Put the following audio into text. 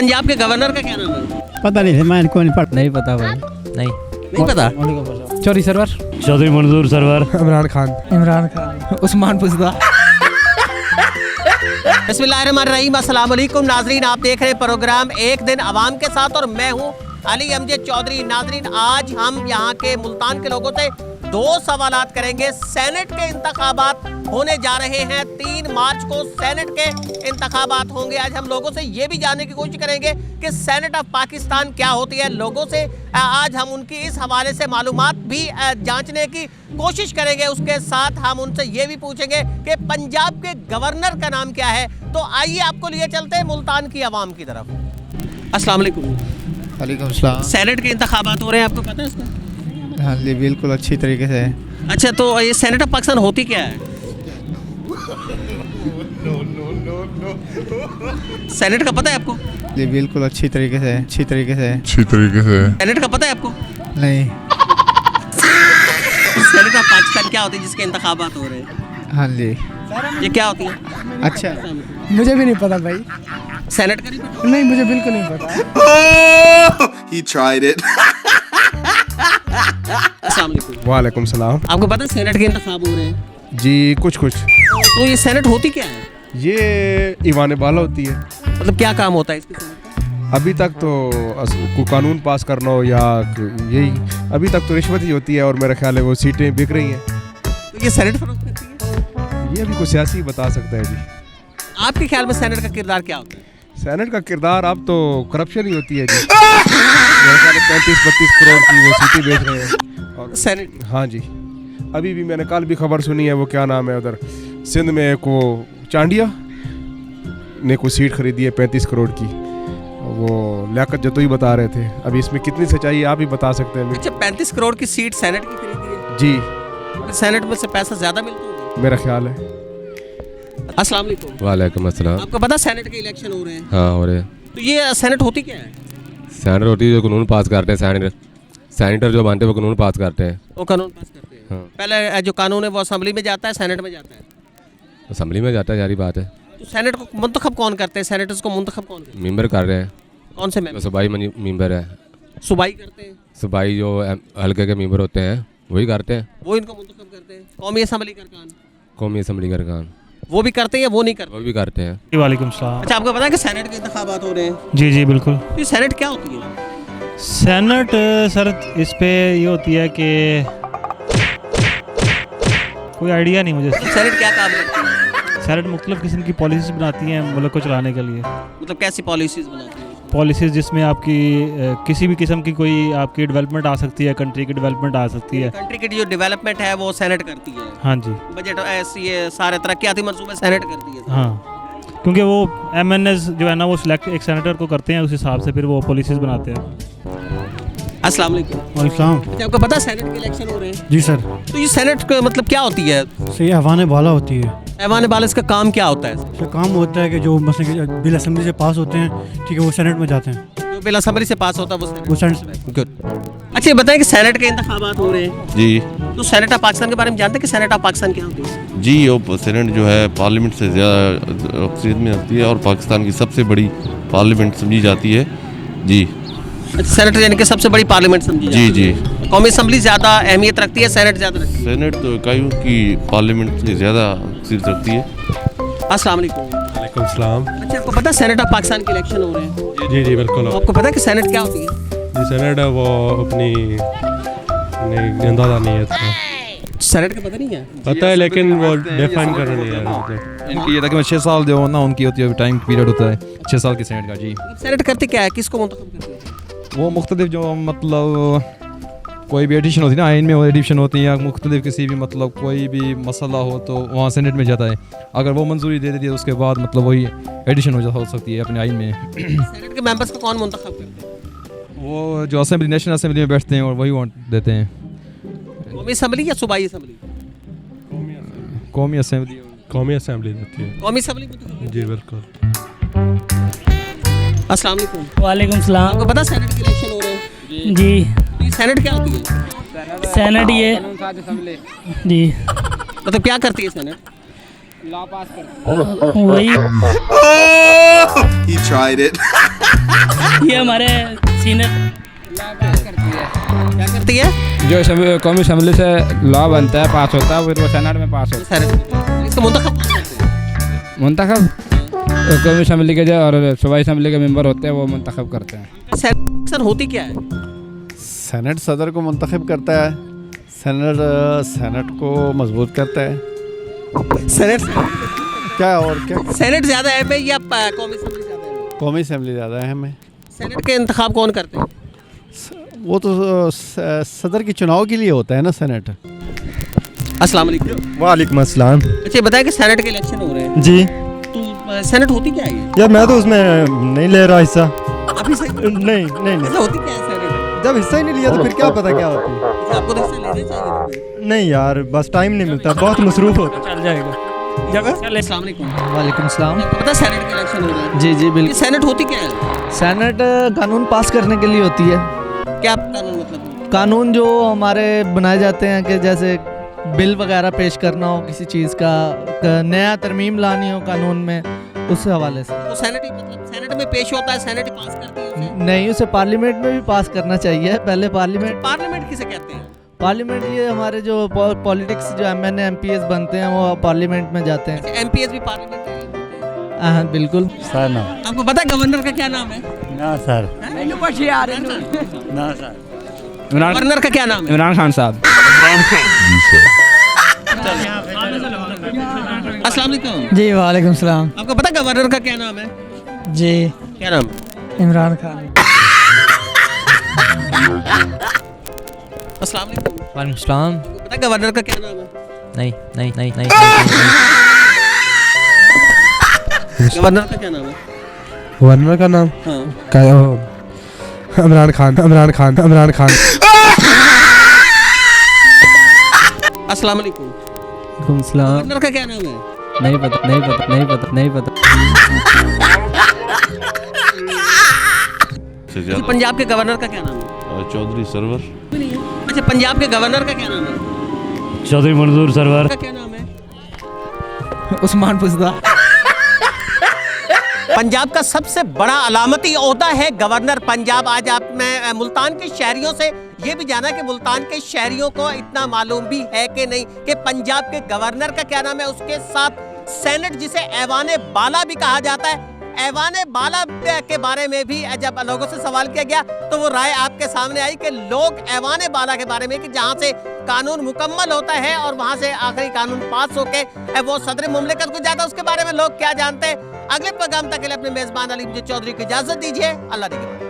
पंजाब के गवर्नर का क्या नाम है? पता नहीं, मैं इनको नहीं पढ़। नहीं पता भाई, नहीं पता। चौधरी सरवर, चौधरी मंजूर सरवर, इमरान खान, उस्मान पुजदा। बिस्मिल्लाहिर्रहमानिर्रहीम, अस्सलाम वालेकुम नाजरीन, आप देख रहे हैं प्रोग्राम एक दिन अवाम के साथ और मैं हूं अली अमजद चौधरी। नाजरीन, आज हम यहां के मुल्तान के लोगों से दो सवालात करेंगे। सेनेट के इंतखाबात होने जा रहे हैं, 3 मार्च को सेनेट के इंतखाबात होंगे। आज हम लोगों से ये भी जानने की कोशिश करेंगे कि सेनेट ऑफ पाकिस्तान क्या होती है। लोगों से आज हम उनकी इस हवाले से मालूमात भी जांचने की कोशिश करेंगे। उसके साथ हम उनसे ये भी पूछेंगे कि पंजाब के गवर्नर का नाम क्या है। तो आइए आपको लिए चलते हैं मुल्तान की आवाम की तरफ। अस्सलाम वालेकुम। वालेकुम सलाम। सेनेट के इंतखाबात हो रहे हैं, आपको पता है इसका? हाँ जी, बिल्कुल अच्छी तरीके से। अच्छा, तो ये सेनेट ऑफ पाकिस्तान होती क्या है? सेनेट का पता है आपको? जी बिल्कुल अच्छी तरीके से। सेनेट का पता है आपको? नहीं। सेनेट ऑफ पाकिस्तान क्या होती है जिसके इंतखाबात हो रहे हैं? हाँ जी। ये क्या होती है? अच्छा, मुझे भी नहीं पता भाई। सेनेट का नहीं पता? नहीं, मुझे बिल्कुल नहीं पता। He tried it. अस्सलाम वालेकुम। वालेकुम सलाम। आपको पता है सेनेट के इंतखाब हो रहे हैं? जी कुछ तो ये सेनेट होती क्या है? ये ईवान बाला होती है। मतलब क्या काम होता है इसके सेनेट? अभी तक तो को कानून पास करना हो या यही, अभी तक तो रिश्वत ही होती है और मेरा ख्याल है वो सीटें बिक रही हैं। तो ये सेनेट फरोख्त करती है? ये अभी कोई सियासी बता सकता है जी। आपके ख्याल में सेनेट का किरदार क्या होता है? सेनेट का किरदार अब तो करप्शन ही होती है जी। मेरे ख्याल में 35-32 करोड़ की वो सीटें बेच रहे हैं। और सेनेट? हाँ जी, अभी भी मैंने कल भी खबर सुनी है, वो क्या नाम है उधर सिंध में एक वो चांडिया ने कोई सीट खरीदी है 35 करोड़ की। वो लियाकत जतो ही बता रहे थे। अभी इसमें कितनी सच्चाई है आप ही बता सकते हैं। अच्छा, 35 करोड़ की सीट सेनेट की खरीदी है? जी, सेनेट में से पैसा ज्यादा मिलता होगा मेरा ख्याल है। अस्सलाम वालेकुम। वालेकुम अस्सलाम। आपको पता सेनेट के इलेक्शन हो रहे हैं? हाँ हो रहे हैं। तो ये सेनेट होती क्या है? सेनेटर होती है जो कानून पास करते हैं। सेनेटर जो बनते हैं वो कानून पास करते हैं। वो कानून पास करते हैं। हाँ। पहले जो कानून है वो असेंबली में जाता है, सेनेट में जाता है? असेंबली में जाता है, सारी बात है। तो सेनेट को मुंतखब कौन करते हैं? सेनेटर्स को मुंतखब कौन करते हैं? मेंबर कर रहे हैं। कौन से जो मेंबर? सूबाई मेंबर है, सूबाई करते हैं? सूबाई जो हल्के के मेंबर होते हैं वही करते हैं। वो इनको मुंतखब करते हैं। कौमी असेंबली का अरकान कौमी असेंबली का अरकान वो भी करते हैं या वो नहीं करते? वो भी करते हैं। वालेकुम सलाम। अच्छा, आपको पता है कि सेनेट के इंतखाबात हो रहे हैं? जी जी बिल्कुल। तो ये सेनेट क्या होती है? सेनेट सर इस पे ये होती है कि कोई आइडिया नहीं मुझे। सेनेट क्या काम करती है? सेनेट मुख्तलिफ किस्म की पॉलिसीज बनाती हैं मुल्क को चलाने के लिए। मतलब कैसी पॉलिसीज बनाती है? पॉलिसीज जिसमें आपकी किसी भी किस्म की कोई आपकी डेवलपमेंट आ सकती है, कंट्री की डेवलपमेंट आ सकती है। कंट्री की जो डेवलपमेंट है वो सेनेट करती है? हाँ जी। बजट ऐसी ये सारे तरक्याती मंसूबे सेनेट करती है? हाँ, क्योंकि वो MNS जो है ना वो सिलेक्ट एक सेनेटर को करते हैं, उस हिसाब से फिर वो पॉलिसीज बनाते हैं। अस्सलाम वालेकुम। वालेकुम। क्या आपको पता है सेनेट के इलेक्शन हो रहे हैं? जी सर। तो ये सेनेट का मतलब क्या होती है? ये हवाने बाला होती है। ऐवान बाला, इसका काम क्या होता है? इसका काम होता है कि जो मसले बिल असेंबली से पास होते हैं, ठीक है, वो सेनेट में जाते हैं। जो बिल असेंबली से पास होता है वो सेनेट से। गुड। अच्छा, ये बताएं कि सेनेट के इंतखाबात हो रहे हैं जी तो सेनेट ऑफ पाकिस्तान के बारे में जानते हैं कि सेनेट ऑफ पाकिस्तान क्या होती है? जी, वो सेनेट जो है पार्लियामेंट से ज़्यादा अक्सरियत में होती है और पाकिस्तान की सबसे बड़ी पार्लियामेंट समझी जाती है। जी। अच्छा, सेनेट यानी कि सबसे बड़ी पार्लियामेंट समझी जाती है? जी। कौमी असेंबली ज़्यादा अहमियत रखती है, सेनेट ज़्यादा रखती है? सेनेट तो इकाइयों की पार्लियामेंट से ज़्यादा अक्सरियत रखती है। अस्सलाम वालेकुम। वालेकुम सलाम। अच्छा, आपको पता है सेनेट ऑफ पाकिस्तान के इलेक्शन हो रहे हैं? जी जी बिल्कुल। तो आपको पता है कि सेनेट क्या होती है? जी सेनेट वो अपनी नहीं है, सेनेट का पता नहीं है? पता है लेकिन वो डिफाइन करना नहीं है। इनकी ये तकरीबन 6 साल जो ना उनकी होती है, टाइम पीरियड होता है 6 साल की सेनेट का। जी, सेनेट करते क्या है, किसको मुंतखब करते हैं? वो मुख्तलिफ जो मतलब कोई भी एडिशन होती है ना, आइन में वो एडिशन होती है या मुख्तलिफ किसी भी मतलब कोई भी मसला हो तो वहाँ सेनेट में जाता है। अगर वो मंजूरी दे देती है उसके बाद मतलब वही एडिशन हो सकती है अपने आइन में। सेनेट के मेंबर्स को कौन मुंतखब करते हैं? वो जो असेंबली नेशनल असेंबली में बैठते हैं और वही वोट देते हैं। कौमी असेंबली या सूबाई असेंबली? कौमी असेंबली। कौमी असेंबली देती है। कौमी असेंबली मुंतखब? जी बिल्कुल। अस्सलाम वालेकुम। वालेकुम सलाम। आपको पता है सेनेट के इलेक्शन हो रहे हैं? जी। तो ये सेनेट क्या होती है? सेनेट ये जी मतलब क्या करती है सेनेट? वही He tried it. ये हमारे सीनियर क्या करती है? जो कौमी असम्बली से लॉ बनता है, पास होता है, फिर वो सेनेट में पास होता सेनेट इसको मुंतखब कौन करते हैं? है। मुंतखब कौमी असम्बली के जो और सूबाई असम्बली के मेंबर होते हैं वो मुंतखब करते हैं। सेनेट होती क्या है? सेनेट सदर को मुंतखब करता है। सेनेट को मजबूत करता है। सेनेट क्या और क्या? सेनेट ज्यादा अहम है या कौमी असम्बली ज्यादा अहम है? कौमी असम्बली ज़्यादा अहम है। सेनेट के इंतखाब कौन करते हैं? वो तो सदर के चुनाव के लिए होता है ना सेनेट। अस्सलाम वालेकुम। वालेकुम अस्सलाम। अच्छा बताएं कि सेनेट के इलेक्शन हो रहे हैं, जी तो सेनेट होती क्या है ये? यार मैं तो उसमें नहीं ले रहा हिस्सा। अभी से नहीं नहीं नहीं, ऐसा होती क्या है सेनेट? जब हिस्सा ही नहीं लिया तो फिर क्या पता क्या होती है। अच्छा, आपको तो हिस्सा लेना चाहिए। नहीं यार, बस टाइम नहीं मिलता, बहुत मसरूफ होता। चल जाएगा अस्सलाम वालेकुम। वालेकुम सलाम। आपको पता है सेनेट के इलेक्शन हो रहे हैं? जी जी ये बिल्कुल। सेनेट होती क्या है? सेनेट कानून पास करने के लिए होती है। क्या कानून मतलब? कानून जो हमारे बनाए जाते हैं कि जैसे बिल वगैरह पेश करना हो किसी चीज़ का, नया तरमीम लानी हो कानून में, उस हवाले से। तो सेनेट ही मतलब सेनेट में पेश होता है, सेनेट ही पास करती है उसे? नहीं, उसे पार्लियामेंट में भी पास करना चाहिए। पहले पार्लियामेंट किसे कहते हैं? पार्लियामेंट ये हमारे जो पॉलिटिक्स जो MNA MPs बनते हैं वो पार्लियामेंट में जाते हैं। एमपीएस भी पार्लियामेंट में होते हैं? हाँ बिल्कुल। सर ना आपको पता है गवर्नर का क्या नाम है? ना सर, ना सर। गवर्नर का क्या नाम है? इमरान खान साहब। अस्सलाम वालेकुम। जी वालेकुम सलाम। आपको पता है गवर्नर का क्या नाम है? जी क्या नाम? इमरान खान। अस्सलाम वालेकुम। वालेकुम सलाम। आपको पता है गवर्नर का क्या नाम है? नहीं नहीं नहीं नहीं। गवर्नर का क्या नाम है? गवर्नर का नाम हाँ। इमरान खान। अस्सलाम वालेकुम। वालेकुम सलाम। गवर्नर का क्या नाम है? नहीं पता नहीं पता नहीं पता नहीं पता। से ज़्यादा पंजाब के गवर्नर का क्या नाम है? चौधरी सरवर। अच्छा, पंजाब के गवर्नर का क्या नाम है? चौधरी मंजूर सरवर। का क्या नाम है? उस्मान पुजदा। पंजाब का सबसे बड़ा अलामती ओहदा है गवर्नर पंजाब। आज आप मैं मुल्तान के शहरियों से ये भी जाना कि मुल्तान के शहरियों को इतना मालूम भी है कि नहीं कि पंजाब के गवर्नर का क्या नाम है। उसके साथ सेनेट जिसे ऐवान बाला भी कहा जाता है, ऐवान बाला के बारे में भी जब लोगों से सवाल किया गया तो वो राय आपके सामने आई कि लोग ऐवान बाला के बारे में कि जहाँ से कानून मुकम्मल होता है और वहाँ से आखिरी कानून पास होके वो सदर मुमलिकत को जाता है, उसके बारे में लोग क्या जानते हैं। अगले प्रोग्राम तक के लिए अपने मेजबान अली चौधरी को इजाजत दीजिए। अल्लाह देखे।